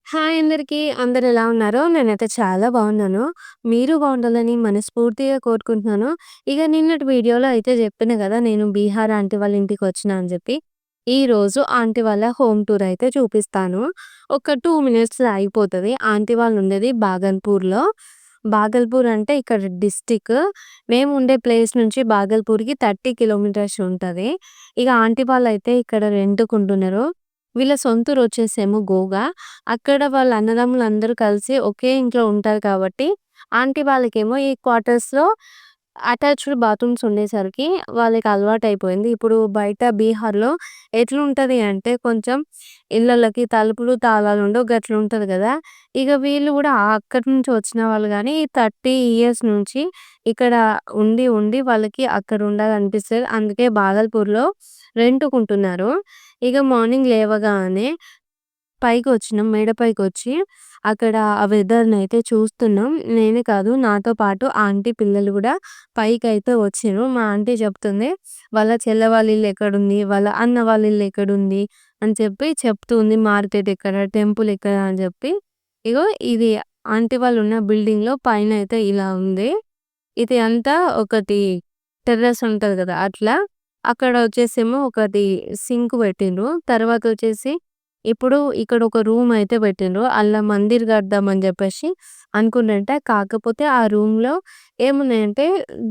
Hi అందరికీ. అందరెలా ఉన్నారో? నేనైతే చాలా బాగున్నాను. మీరు బాగుండాలని మనస్ఫూర్తిగా కోరుకుంటున్నాను. ఇక నిన్నటి వీడియోలో అయితే చెప్పిన గదా! నేను బీహార్ ఆంటీ వాళ్ళ ఇంటికొచ్చినా అని జెప్పి. ఈరోజు ఆంటీ వాళ్ళ హోమ్ టూర్ అయితే చూపిస్తాను. ఒక 2 మినిట్స్‌లో అయిపోతది. ఆంటీ వాళ్ళుండేది బాగల్పూర్‌లో. బాగల్పూర్ అంటే ఇక్కడ డిస్ట్రిక్ట్. మేముండే ప్లేస్ నుంచి బాగల్పూర్‌కి 30 కిలోమీటర్స్ ఉంటది. ఇక ఆంటీ వాళ్ళైతే ఇక్కడ రెంట్‌కుంటున్నారు. వీళ్ళ సొంతూరొచ్చేసేమో గోగా. అక్కడ వాళ్ళ అన్నదమ్ములందరూ కలిసి ఒకే ఇంట్లో ఉంటారు కాబట్టి, ఆంటీ వాళ్ళకేమో ఈ క్వార్టర్స్‌లో అటాచ్డ్ బాత్రూమ్స్ ఉండేసరికి వాళ్ళకి అలవాటయిపోయింది. ఇప్పుడు బయట బీహార్‌లో ఎట్లుంటది అంటే కొంచెం ఇళ్ళలకి తలుపులు, తాళాలుండవు గట్లుంటది గదా! ఇగ వీళ్ళు గూడా అక్కడి నుంచి వచ్చిన వాళ్ళు గానీ, ఈ 30 ఇయర్స్ నుంచి ఇక్కడ ఉండి వాళ్ళకి అక్కడ ఉండాలనిపిస్తది. అందుకే బాగల్పూర్‌లో రెంట్‌కుంటున్నారు. ఇగ మార్నింగ్ లేవగానే పైకొచ్చినాం. మేడ పైకొచ్చి అక్కడ ఆ వెదర్‌నయితే చూస్తున్నాం. నేనే కాదు నాతో పాటు ఆంటీ పిల్లలు గూడా పైకైతే వచ్చిర్రు. మా ఆంటీ చెప్తుంది, వాళ్ళ చెల్లె వాళ్ళ ఇల్లు ఎక్కడుంది, వాళ్ళ అన్న వాళ్ళ ఇల్లు ఎక్కడుంది అని చెప్పి చెప్తూ ఉంది. మార్కెట్ ఎక్కడ, టెంపుల్ ఎక్కడ అని చెప్పి. ఇగో ఇది ఆంటీ వాళ్ళున్న బిల్డింగ్‌లో పైనయితే ఇలా ఉంది. ఇది అంతా ఒకటి టెర్రస్ ఉంటది గదా! అట్లా. అక్కడ వచ్చేసేమో ఒకటి సింక్ పెట్టిండ్రు. తర్వాతొచ్చేసి ఇప్పుడు ఇక్కడ ఒక రూమ్ అయితే పెట్టిండ్రు. అల్లా మందిర్ కడదామని జెప్పేసి అనుకున్నంట. కాకపోతే ఆ రూమ్‌లో ఏమున్నాయంటే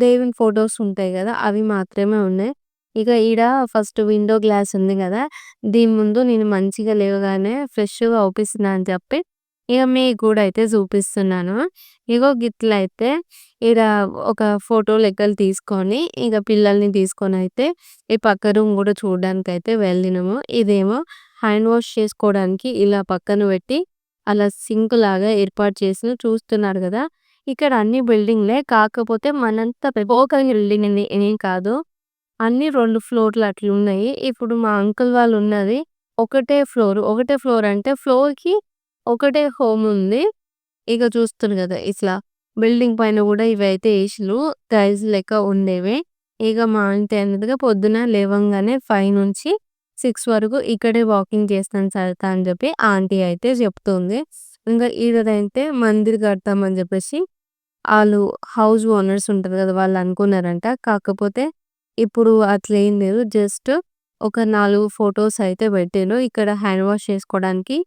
దేవుని ఫోటోస్ ఉంటాయి గదా! అవి మాత్రమే ఉన్నాయి. ఇక ఈడ ఫస్ట్ విండో గ్లాస్ ఉంది గదా! దీని ముందు నేను మంచిగా లేవగానే ఫ్రెష్‌గా అవుపిస్తున్నా అని చెప్పి ఇక మీకు గూడా అయితే చూపిస్తున్నాను. ఇగో గిట్లయితే ఈడ ఒక ఫోటో లెక్కలు తీసుకొని, ఇగ పిల్లల్ని తీసుకొనైతే ఈ పక్క రూమ్ గూడా చూడడానికైతే వెళ్ళినాము. ఇదేమో హ్యాండ్ వాష్ చేసుకోవడానికి ఇలా పక్కన పెట్టి, అలా సింక్ లాగా ఏర్పాటు చేసి చూస్తున్నారు గదా! ఇక్కడ అన్ని బిల్డింగ్‌లే. కాకపోతే మనంత పెద్ద బిల్డింగ్ అని ఏం కాదు. అన్ని 2 ఫ్లోర్‌లు అట్లున్నాయి. ఇప్పుడు మా అంకుల్ వాళ్ళు ఉన్నది ఒకటే ఫ్లోర్. ఒకటే ఫ్లోర్ అంటే ఫ్లోర్‌కి ఒకటే హోమ్ ఉంది. ఇగ చూస్తుర్రు గదా! ఇట్లా బిల్డింగ్ పైన గూడా ఇవైతే ఏసిల్లు. టైల్స్ లెక్క ఉండేవి. ఇగ మా ఆంటీ అన్నదిగా పొద్దున లేవంగానే 5 నుంచి 6 వరకు ఇక్కడే వాకింగ్ చేస్తాను సరిత అని జెప్పి ఆంటీ అయితే చెప్తుంది. ఇంగ ఈడనైతే మందిర్ కడతామని జెప్పేసి ఆళ్ళు హౌస్ ఓనర్స్ ఉంటారు గదా! వాళ్ళు అనుకున్నారంట. కాకపోతే ఇప్పుడు అట్లేం లేదు. జస్ట్ ఒక 4 ఫోటోస్ అయితే పెట్టిర్రు. ఇక్కడ హ్యాండ్ వాష్ చేసుకోవడానికి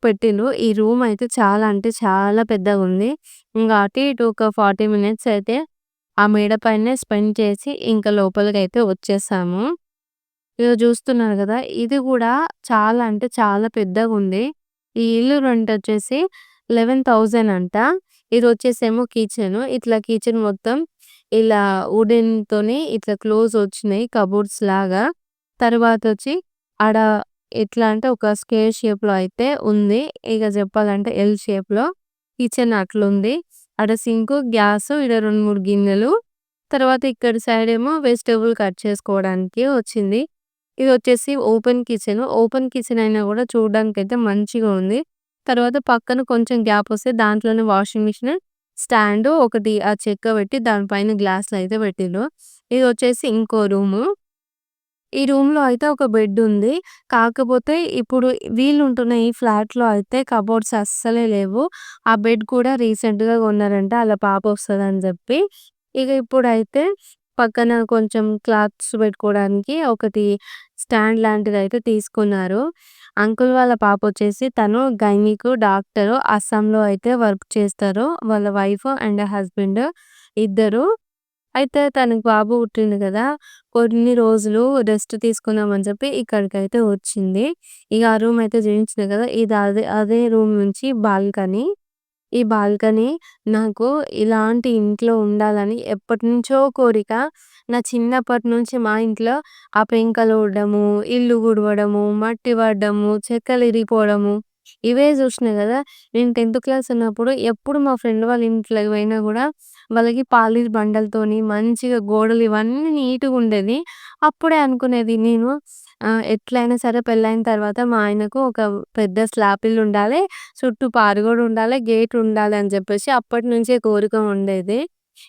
పెట్టిండ్రు. ఈ రూమ్ అయితే చాలా అంటే చాలా పెద్దగుంది. ఇంగ అటు ఇటు ఒక 40 మినిట్స్ అయితే ఆ మేడ పైనే స్పెండ్ చేసి ఇంకా లోపలికైతే వచ్చేసాము. ఇగ చూస్తున్నారు గదా! ఇది గూడా చాలా అంటే చాలా పెద్దగుంది. ఈ ఇల్లు రెంటొచ్చేసి 11,000 అంట. ఇదొచ్చేసేమో కిచెను. ఇట్లా కిచెన్ మొత్తం ఇలా వుడెన్‌తోని ఇట్లా క్లోజ్ వచ్చినాయి కబోర్డ్స్ లాగా. తర్వాతొచ్చి ఆడ ఎట్లా అంటే ఒక స్క్వేర్ షేప్‌లో అయితే ఉంది. ఇగ చెప్పాలంటే ఎల్ షేప్‌లో కిచెన్ అట్లుంది. ఆడ సింకు, గ్యాసు, ఈడ 2, 3 గిన్నెలు. తర్వాత ఇక్కడ సైడేమో వెజిటబుల్ కట్ చేసుకోవడానికి వచ్చింది. ఇదొచ్చేసి ఓపెన్ కిచెను. ఓపెన్ కిచెన్ అయినా గూడా చూడడానికైతే మంచిగా ఉంది. తర్వాత పక్కన కొంచెం గ్యాపొస్తే దాంట్లోనే వాషింగ్ మిషన్, స్టాండు ఒకటి ఆ చెక్క పెట్టి దాని పైన గ్లాసులయితే పెట్టిర్రు. ఇదొచ్చేసి ఇంకో రూము. ఈ రూమ్‌లో అయితే ఒక బెడ్డుంది. కాకపోతే ఇప్పుడు వీళ్ళుంటున్న ఈ ఫ్లాట్‌లో అయితే కబోర్డ్స్ అస్సలే లేవు. ఆ బెడ్ కూడా రీసెంట్‌గా కొన్నారంట. ఆళ్ళ పాపొస్తదని జెప్పి. ఇగ ఇప్పుడైతే పక్కన కొంచెం క్లాత్స్ పెట్టుకోవడానికి ఒకటి స్టాండ్ లాంటిదయితే తీసుకున్నారు. అంకుల్ వాళ్ళ పాపొచ్చేసి తను గైనికు డాక్టరు. అస్సాంలో అయితే వర్క్ చేస్తారు. వాళ్ళ వైఫ్ అండ్ హస్బెండ్ ఇద్దరు. అయితే తనకి బాబు పుట్టిండు గదా! కొన్ని రోజులు రెస్ట్ తీసుకుందాం అని చెప్పి ఇక్కడికైతే వచ్చింది. ఇగ ఆ రూమ్ అయితే చూయించిన గదా! ఇది అదే రూమ్ నుంచి బాల్కనీ. ఈ బాల్కనీ నాకు ఇలాంటి ఇంట్లో ఉండాలని ఎప్పటినుంచో కోరిక. నా చిన్నప్పటి నుంచి మా ఇంట్లో ఆ పెంకలూడడము, ఇల్లు గుడవడము, మట్టి పడడము, చెక్కలు ఇరిగిపోవడము ఇవే జూషినా గదా! నేను 10థ్ క్లాస్ ఉన్నప్పుడు ఎప్పుడు మా ఫ్రెండ్ వాళ్ళ ఇంట్లోకి పోయినా గూడా వాళ్ళకి పాలిష్ బండలతోని మంచిగా గోడలు ఇవన్నీ నీట్‌గుండేది. అప్పుడే అనుకునేది నేను ఎట్లైనా సరే పెళ్ళైన తర్వాత మా ఆయనకు ఒక పెద్ద స్లాప్ ఇల్లు ఉండాలి. చుట్టూ పారుగోడ ఉండాలి. గేట్ ఉండాలి అని జెప్పేసి అప్పటినుంచే కోరిక ఉండేది.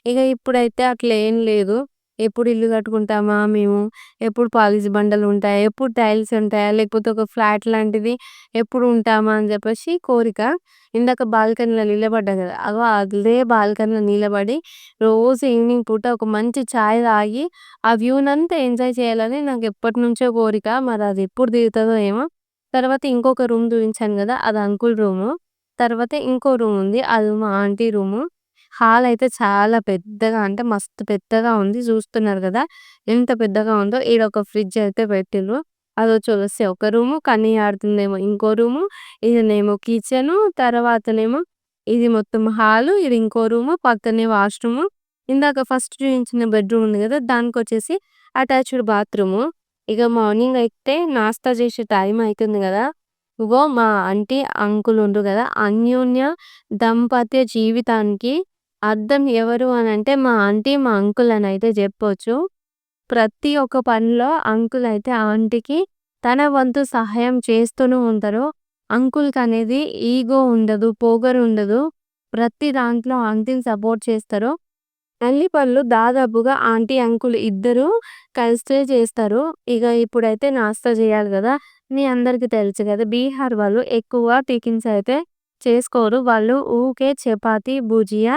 ఇగ ఇప్పుడైతే అట్లా ఏం లేదు. ఎప్పుడు ఇల్లు కట్టుకుంటామా మేము? ఎప్పుడు పాలిష్ బండలుంటాయా? ఎప్పుడు టైల్స్ ఉంటాయా? లేకపోతే ఒక ఫ్లాట్ లాంటిది ఎప్పుడు ఉంటామా? అని జెప్పేసి కోరిక. ఇందాక బాల్కనీలో నిలబడ్డా గదా! అగో అదే బాల్కనీలో నిలబడి రోజు ఈవినింగ్ పూట ఒక మంచి చాయ్ తాగి, ఆ వ్యూనంతా ఎంజాయ్ చేయాలని నాకెప్పటినుంచో కోరిక. మరది ఎప్పుడు తీరుతదో ఏమో! తర్వాత ఇంకొక రూమ్ చూయించాను గదా! అది అంకుల్ రూము. తర్వాత ఇంకో రూముంది. అది మా ఆంటీ రూము. హాలయితే చాలా పెద్దగా అంటే మస్తు పెద్దగా ఉంది. చూస్తున్నారు గదా! ఎంత పెద్దగా ఉందో. ఈడొక ఫ్రిడ్జ్ అయితే పెట్టిండ్రు. అదొచ్చేసి ఒక రూము, కన్నీ ఆడుతుందేమో ఇంకో రూము, ఇదేనేమో కిచెను, తర్వాతనేమో ఇది మొత్తం హాలు, ఇది ఇంకో రూము, పక్కనే వాష్‌రూము. ఇందాక ఫస్ట్ చూయించిన బెడ్‌రూమ్ ఉంది గదా! దానికొచ్చేసి అటాచ్డ్ బాత్రూము. ఇగ మార్నింగ్ అయితే నాస్తా చేసే టైం అయితుంది గదా! ఇగో మా ఆంటీ, అంకుల్ ఉండ్రు గదా! అన్యోన్య దంపత్య జీవితానికి అద్దం ఎవరు అనంటే మా ఆంటీ, మా అంకుల్ అనయితే జెప్పొచ్చు. ప్రతి ఒక్క పనిలో అంకుల్ అయితే ఆంటీకి తన వంతు సహాయం చేస్తూనే ఉంటారు. అంకుల్‌కనేది ఈగో ఉండదు, పొగరుండదు. ప్రతి దాంట్లో ఆంటీని సపోర్ట్ చేస్తారు. అన్ని పనులు దాదాపుగా ఆంటీ, అంకుల్ ఇద్దరూ కలిసే చేస్తారు. ఇగ ఇప్పుడైతే నాస్తా జేయాలి గదా! మీ అందరికి తెలుసు గదా! బీహార్ వాళ్ళు ఎక్కువ టిఫిన్స్ అయితే చేసుకోరు. వాళ్ళు ఊకే చపాతీ, భుజియా,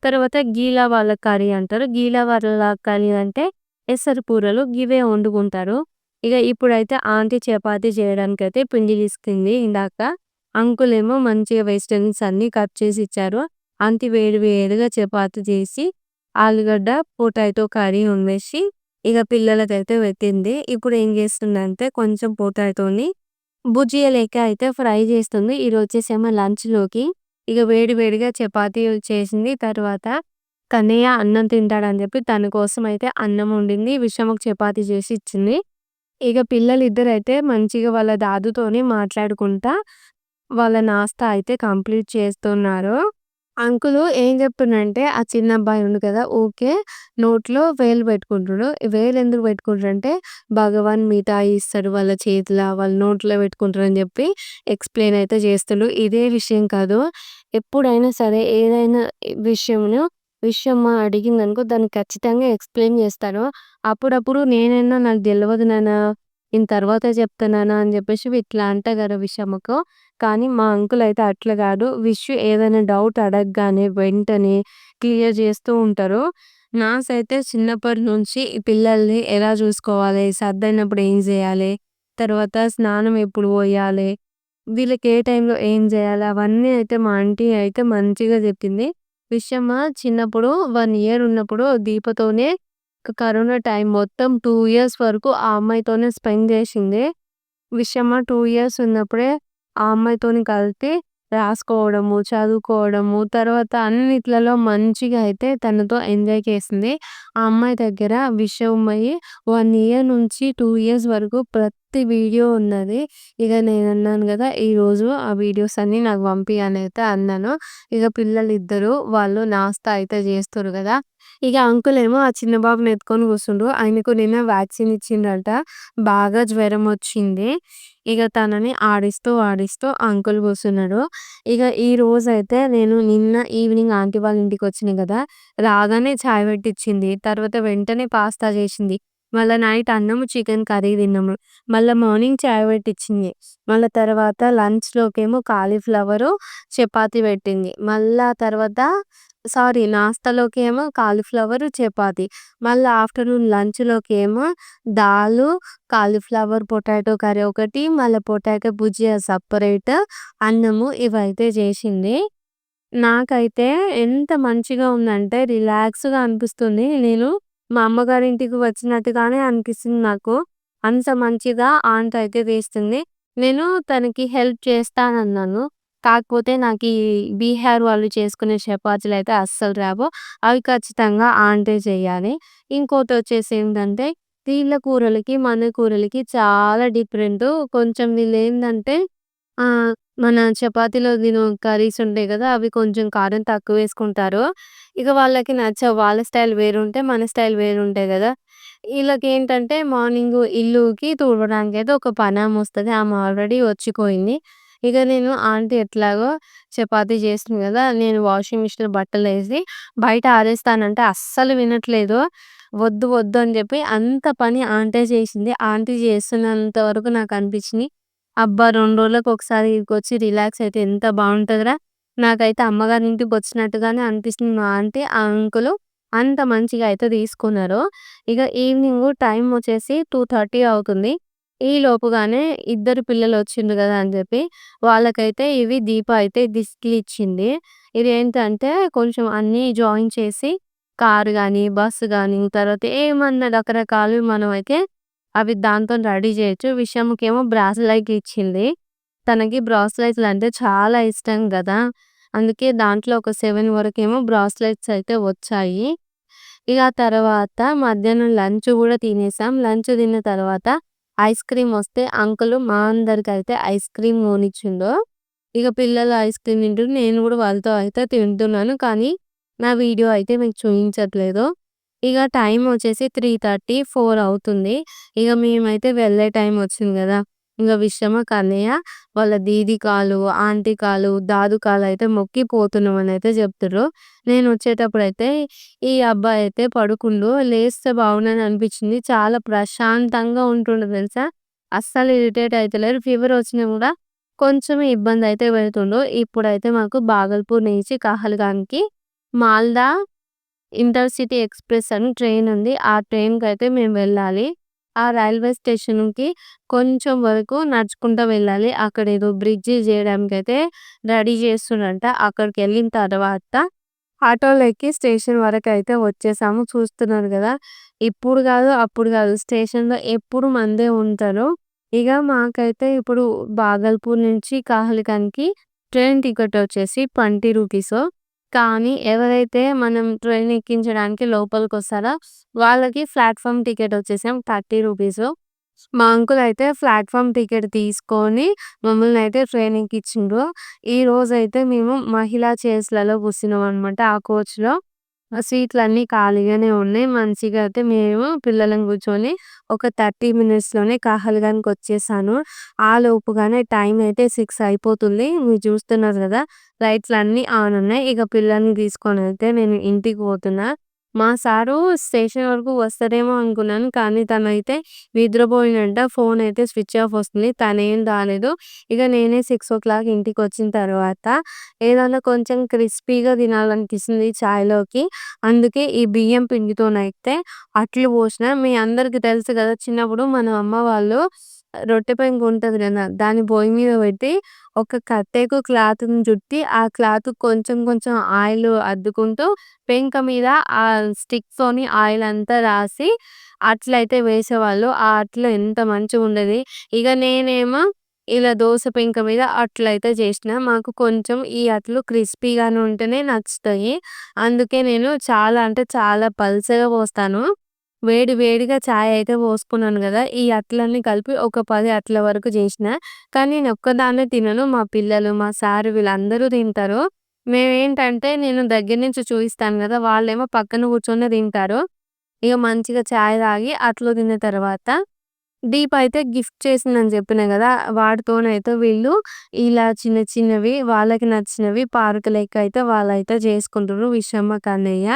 తర్వాత గీలా వాళ్ళ కర్రీ అంటారు. గీలా వాళ్ళ కర్రీ అంటే ఎసరు పూరలు గివే వండుకుంటారు. ఇగ ఇప్పుడైతే ఆంటీ చపాతీ చేయడానికైతే పిండి పిసికింది ఇందాక. అంకుల్ ఏమో మంచిగా వెజిటబుల్స్ అన్నీ కట్ చేసి ఇచ్చారు. ఆంటీ వేడి వేడిగా చపాతీ చేసి ఆలుగడ్డ, పొటాటో కర్రీ వండేసి ఇగ పిల్లలకైతే పెట్టింది. ఇప్పుడు ఏం చేస్తుందంటే కొంచెం పొటాటోని భుజియా లెక్క అయితే ఫ్రై చేస్తుంది. ఇదొచ్చేసేమో లంచ్‌లోకి. ఇగ వేడి వేడిగా చపాతీలు చేసింది. తర్వాత కన్నయ్య అన్నం తింటాడని చెప్పి తన కోసం అయితే అన్నం వండింది. విషమకు చపాతీ చేసి ఇచ్చింది. ఇగ పిల్లలిద్దరైతే మంచిగా వాళ్ళ దాదుతోని మాట్లాడుకుంటా వాళ్ళ నాస్తా అయితే కంప్లీట్ చేస్తున్నారు. అంకులు ఏం చెప్తుండంటే ఆ చిన్న అబ్బాయి ఉండు కదా! ఊకే నోట్లో వేలు పెట్టుకుంటుడు. వేలెందుకు పెట్టుకుంటుడంటే భగవాన్ మిఠాయి ఇస్తాడు వాళ్ళ చేతిల, వాళ్ళ నోట్లో పెట్టుకుంటారని చెప్పి ఎక్స్‌ప్లెయిన్ అయితే చేస్తుండు. ఇదే విషయం కాదు. ఎప్పుడైనా సరే ఏదైనా విషయం అడిగిందనుకో దాన్ని ఖచ్చితంగా ఎక్స్‌ప్లెయిన్ చేస్తాడు. అప్పుడప్పుడు నేనైనా నాకు తెలవదు నాన్న నేను తర్వాత చెప్తా నాన్న అని చెప్పేసి ఇట్లా అంటా కదా విషమకు. కానీ మా అంకుల్ అయితే అట్లా గాదు. ఏదైనా డౌట్ అడగగానే వెంటనే క్లియర్ జేస్తూ ఉంటారు. నాకైతే చిన్నప్పటి నుంచి ఈ పిల్లల్ని ఎలా చూసుకోవాలి, సర్దయినప్పుడు ఏం జేయాలి, తర్వాత స్నానం ఎప్పుడు పోయాలి, వీళ్ళకి ఏ టైంలో ఏం జేయాలి, అవన్నీ అయితే మా ఆంటీ అయితే మంచిగా చెప్పింది. చిన్నప్పుడు 1 ఇయర్ ఉన్నప్పుడు దీపతోనే కరోనా టైం మొత్తం 2 ఇయర్స్ వరకు ఆ అమ్మాయితోనే స్పెండ్ జేసింది. 2 ఇయర్స్ ఉన్నప్పుడే ఆ అమ్మాయితోని కలిసి రాసుకోవడము, చదువుకోవడము, తర్వాత అన్నిట్లలో మంచిగా అయితే తనతో ఎంజాయ్ చేసింది. ఆ అమ్మాయి దగ్గర విషయమయ్యి 1 ఇయర్ నుంచి 2 ఇయర్స్ వరకు ప్రతి వీడియో ఉన్నది. ఇగ నేనన్నాను గదా! ఈరోజు ఆ వీడియోస్ అన్నీ నాకు పంపి అనైతే అన్నాను. ఇగ పిల్లలిద్దరూ వాళ్ళు నాస్తా అయితే జేస్తుర్రు గదా! ఇగ అంకులేమో ఆ చిన్న బాబుని ఎత్తుకొని కూర్చుండ్రు. ఆయనకు నిన్న వ్యాక్సిన్ ఇచ్చిండ్రంట. బాగా జ్వరమొచ్చింది. ఇగ తనని ఆడిస్తూ, ఆడిస్తూ అంకుల్ కూసున్నాడు. ఇగ ఈరోజైతే నేను నిన్న ఈవినింగ్ ఆంటీ వాళ్ళ ఇంటికొచ్చిన గదా! రాగానే చాయ్ పెట్టిచ్చింది. తర్వాత వెంటనే పాస్తా చేసింది. మళ్ళా నైట్ అన్నము, చికెన్ కర్రీ తిన్నాము. మళ్ళా మార్నింగ్ చాయ్ పెట్టిచ్చింది. మళ్ళా తర్వాత లంచ్‌లోకేమో కాలీఫ్లవరు, చపాతీ పెట్టింది. మళ్ళా తర్వాత నాస్తాలోకేమో కాలీఫ్లవరు, చపాతీ. మళ్ళా ఆఫ్టర్‌నూన్ లంచ్‌లోకేమో దాలు, కాలీఫ్లవర్, పొటాటో కర్రీ ఒకటి, మళ్ళా పొటాటో భుజియా సెపరేట్, అన్నము ఇవైతే చేసింది. నాకైతే ఎంత మంచిగా ఉందంటే రిలాక్స్‌గా అనిపిస్తుంది. నేను మా అమ్మగారింటికి వచ్చినట్టుగానే అనిపిస్తుంది నాకు. అంత మంచిగా ఆంట్ అయితే చేస్తుంది. నేను తనకి హెల్ప్ చేస్తానన్నాను. కాకపోతే నాకీ బీహార్ వాళ్ళు చేసుకునే చపాతీలయితే అస్సలు రావు. అవి ఖచ్చితంగా ఆంటే చేయాలి. ఇంకోటొచ్చేసి ఏంటంటే వీళ్ళ కూరలకి, మన కూరలకి చాలా డిఫరెంటు. కొంచెం వీళ్ళేందంటే మన చపాతీలో కర్రీస్ ఉంటాయి గదా! అవి కొంచెం కారం తక్కువేసుకుంటారు. ఇక వాళ్ళకి నచ్చవు. వాళ్ళ స్టైల్ వేరుంటాయి. మన స్టైల్ వేరుంటాయి గదా! ఈళ్ళకేంటంటే మార్నింగు ఇల్లుకి తుడవడానికైతే ఒక పనామొస్తది. ఆమె ఆల్రెడీ వచ్చిపోయింది. ఇక నేను ఆంటీ ఎట్లాగో చపాతీ చేస్తుంది గదా! నేను వాషింగ్ మిషన్‌లో బట్టలేసి బయట ఆరేస్తానంటే అస్సలు వినట్లేదు. వద్దు, వద్దు అని జెప్పి అంత పని ఆంటే చేసింది. ఆంటీ చేస్తున్నంత వరకు నాకనిపించింది. అబ్బా! 2 రోజులకొకసారి ఇక్కడికొచ్చి రిలాక్స్ అయితే ఎంత బావుంటదిరా! నాకైతే అమ్మగారింటికొచ్చినట్టుగానే అనిపిస్తుంది. మా ఆంటీ, ఆ అంకులు అంత మంచిగా అయితే తీసుకున్నారు. ఇక ఈవినింగు టైం వచ్చేసి 2:30 అవుతుంది. ఈ లోపుగానే ఇద్దరు పిల్లలొచ్చిండ్రు గదా అని జెప్పి వాళ్ళకైతే ఇవి దీప అయితే దిష్టిలిచ్చింది. ఇదేంటంటే కొంచెం అన్నీ జాయిన్ చేసి కారు గాని, బస్సు గాని, తర్వాత ఏమన్నా రకరకాలు మనమైతే అవి దాంతోని రెడీ జేయొచ్చు. విషయంకేమో బ్రాస్లైట్ ఇచ్చింది. తనకి బ్రాస్లైట్‌లంటే చాలా ఇష్టం గదా! అందుకే దాంట్లో ఒక 7 వరకేమో బ్రాస్లైట్స్ అయితే వచ్చాయి. ఇగ ఆ తర్వాత మధ్యాహ్నం లంచ్ గూడా తినేసాం. లంచ్ తిన్న తర్వాత ఐస్ క్రీమ్ వస్తే అంకుల్ మా అందరికైతే ఐస్ క్రీమ్ కొనిచ్చిండు. ఇగ పిల్లలు ఐస్ క్రీమ్ తింటుండ్రు. నేను గూడా వాళ్ళతో అయితే తింటున్నాను. కానీ నా వీడియో అయితే మీకు చూయించట్లేదు. ఇగ టైం వచ్చేసి 3:30, 4 అవుతుంది. ఇగ మేమైతే వెళ్ళే టైం వచ్చింది గదా! ఇంగ విషమక, అన్నయ్య వాళ్ళ దీది కాలు, ఆంటీ కాలు, దాదు కాలయితే మొక్కి పోతున్నామనయితే జెప్తుర్రు. నేనొచ్చేటప్పుడైతే ఈ అబ్బాయయితే పడుకుండు. లేస్తే బాగుండని అనిపించింది. చాలా ప్రశాంతంగా ఉంటుండు తెలుసా! అస్సలు ఇరిటేట్ అయితలేరు. ఫీవరొచ్చినా గూడా కొంచెం ఇబ్బందయితే పెడుతుండు. ఇప్పుడైతే మాకు బాగల్పూర్ నుంచి కహల్గాన్‌కి మాల్దా ఇంటర్‌సిటీ ఎక్స్‌ప్రెస్ అని ట్రైనుంది. ఆ ట్రైన్‌కయితే మేము వెళ్ళాలి. ఆ రైల్వే స్టేషన్‌కి కొంచెం వరకు నడుచుకుంటా వెళ్ళాలి. అక్కడేదో బ్రిడ్జి జేయడానికైతే రెడీ చేస్తుండంట. అక్కడికెళ్ళిన తర్వాత ఆటోలో ఎక్కి స్టేషన్ వరకైతే వచ్చేసాము. చూస్తున్నారు గదా! ఇప్పుడు గాదు, అప్పుడు గాదు, స్టేషన్‌లో ఎప్పుడు మందే ఉంటారు. ఇగ మాకైతే ఇప్పుడు బాగల్పూర్ నుంచి కహల్గాన్‌కి ట్రైన్ టికెట్ వచ్చేసి 20 రూపీసు. కానీ ఎవరైతే మనం ట్రైన్ ఎక్కించడానికి లోపలికొస్తారో వాళ్ళకి ప్లాట్‌ఫార్మ్ టికెట్ వచ్చేసి 30 రూపీసు. మా అంకుల్ అయితే ప్లాట్‌ఫార్మ్ టికెట్ తీసుకొని మమ్మల్నయితే ట్రైన్ ఎక్కించిండ్రు. ఈరోజైతే మేము మహిళా చైర్స్‌లలో కూర్చున్నామనమాట ఆ కోచ్‌లో. సీట్లన్నీ ఖాళీగానే ఉన్నాయి. మంచిగా అయితే మేము పిల్లలం కూర్చొని ఒక 30 మినిట్స్‌లోనే కహల్గాన్‌కొచ్చేసాను. ఆలోపుగానే టైం అయితే 6 అయిపోతుంది. మీరు చూస్తున్నారు గదా! లైట్‌లన్నీ ఆన్ ఉన్నాయి. ఇక పిల్లల్ని తీసుకొనైతే నేను ఇంటికి పోతున్నా. మా సారు స్టేషన్ వరకు వస్తాడేమో అనుకున్నాను. కానీ తనైతే నిద్రపోయిండంట. ఫోనయితే స్విచ్ ఆఫ్ వస్తుంది. తనేం రాలేదు. ఇక నేనే 6:00 ఇంటికొచ్చిన తర్వాత ఏదన్నా కొంచెం క్రిస్పీగా తినాలనిపిస్తుంది చాయ్‌లోకి. అందుకే ఈ బియ్యం పిండితోనైతే అట్లు పోసిన. మీ అందరికి తెలుసు గదా! చిన్నప్పుడు మన అమ్మ వాళ్ళు రొట్టె పెంక ఉంటది గదా! దాన్ని పొయ్యి మీద పెట్టి ఒక కట్టెకు క్లాత్‌ని చుట్టి, ఆ క్లాత్ కొంచెం కొంచెం ఆయిల్ అద్దుకుంటూ పెంక మీద ఆ స్టిక్‌తోని ఆయిల్ అంతా రాసి అట్లయితే వేసేవాళ్ళు. ఆ అట్లు ఎంత మంచిగుండేది. ఇగ నేనేమో ఇలా దోస పెంక మీద అట్లయితే చేసిన. మాకు కొంచెం ఈ అట్లు క్రిస్పీగానే ఉంటేనే నచ్చుతాయి. అందుకే నేను చాలా అంటే చాలా పల్చగా పోస్తాను. వేడి వేడిగా చాయ్ అయితే పోసుకున్నాను గదా! ఈ అట్లన్నీ కలిపి ఒక 10 అట్ల వరకు చేసిన. కానీ నేనొక్కదాన్నే తినను. మా పిల్లలు, మా సారు వీళ్ళందరూ తింటారు. మేమేంటంటే నేను దగ్గర నుంచి చూయిస్తాను గదా! వాళ్ళేమో పక్కన కూర్చొని తింటారు. ఇగ మంచిగా చాయ్ తాగి అట్లు తిన్న తర్వాత దీప అయితే గిఫ్ట్ చేసిందని చెప్పినా గదా! వాటితోనైతే వీళ్ళు ఇలా చిన్న చిన్నవి వాళ్ళకి నచ్చినవి పార్క్ లెక్క అయితే వాళ్ళైతే చేసుకుంటుర్రు విషమ్మ, కన్నయ్య.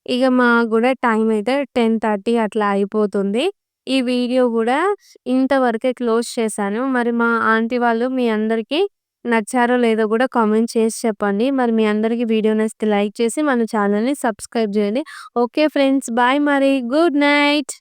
ఇగ మాకు గూడా టైం అయితే 10:30 అట్లా అయిపోతుంది. ఈ వీడియో గూడా ఇంతవరకే క్లోజ్ చేశాను. మరి మా ఆంటీ వాళ్ళు మీ అందరికీ నచ్చారో లేదో గూడా కామెంట్ చేసి చెప్పండి. మరి మీ అందరికి వీడియో నచ్చితే లైక్ చేసి మన ఛానెల్‌ని సబ్స్క్రైబ్ జేయండి. ఓకే ఫ్రెండ్స్, బాయ్ మరి. Good night.